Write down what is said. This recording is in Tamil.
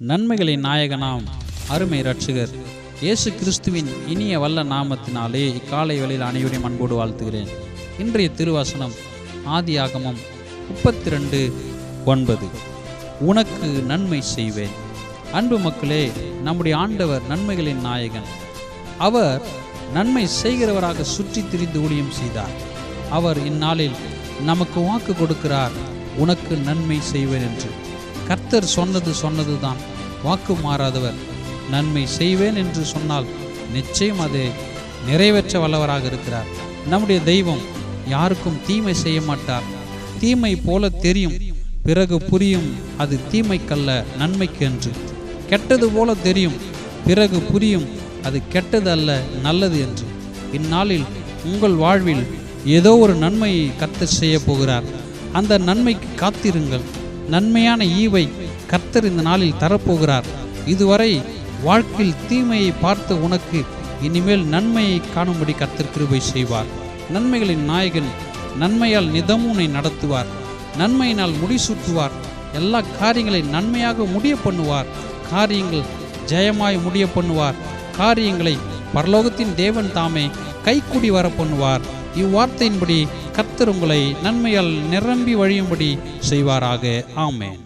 நன்மைகளின் நாயகனாம் அருமை இரட்சகர் இயேசு கிறிஸ்துவின் இனிய வல்ல நாமத்தினாலே இக்காலை வேளையில் அனைவரையும் அன்போடு வாழ்த்துகிறேன். இன்றைய திருவசனம் ஆதியாகமம் 32:9. உனக்கு நன்மை செய்வேன். அன்பு மக்களே, நம்முடைய ஆண்டவர் நன்மைகளின் நாயகன். அவர் நன்மை செய்கிறவராக சுற்றி திரிந்து ஊழியம் செய்தார். அவர் இந்நாளில் நமக்கு வாக்கு கொடுக்கிறார், உனக்கு நன்மை செய்வேன் என்று. கர்த்தர் சொன்னதுதான், வாக்கு மாறாதவர். நன்மை செய்வேன் என்று சொன்னால் நிச்சயம் அதை நிறைவேற்ற வல்லவராக இருக்கிறார். நம்முடைய தெய்வம் யாருக்கும் தீமை செய்ய மாட்டார். தீமை போல தெரியும், பிறகு புரியும் அது தீமைக்கல்ல நன்மைக்கு என்று. கெட்டது போல தெரியும், பிறகு புரியும் அது கெட்டது அல்ல நல்லது என்று. இந்நாளில் உங்கள் வாழ்வில் ஏதோ ஒரு நன்மையை கர்த்தர் செய்ய போகிறார். அந்த நன்மைக்கு காத்திருங்கள். நன்மையான ஈவை கர்த்தர் இந்த நாளில் தரப்போகிறார். இதுவரை வாழ்க்கையில் தீமையை பார்த்த உனக்கு இனிமேல் நன்மையை காணும்படி கர்த்தர் கிருபை செய்வார். நன்மைகளின் நாயகன் நன்மையால் நிதமுனை நடத்துவார். நன்மையினால் முடிசூட்டுவார். எல்லா காரியங்களையும் நன்மையாக முடிய பண்ணுவார். காரியங்கள் ஜெயமாய் முடிய பண்ணுவார். காரியங்களை பரலோகத்தின் தேவன் தாமே கைக்கூடி வர பண்ணுவார். இவ்வார்த்தையின்படி கர்த்தர் உங்களை நன்மையால் நிரம்பி வழியும்படி செய்வாராக. ஆமென்.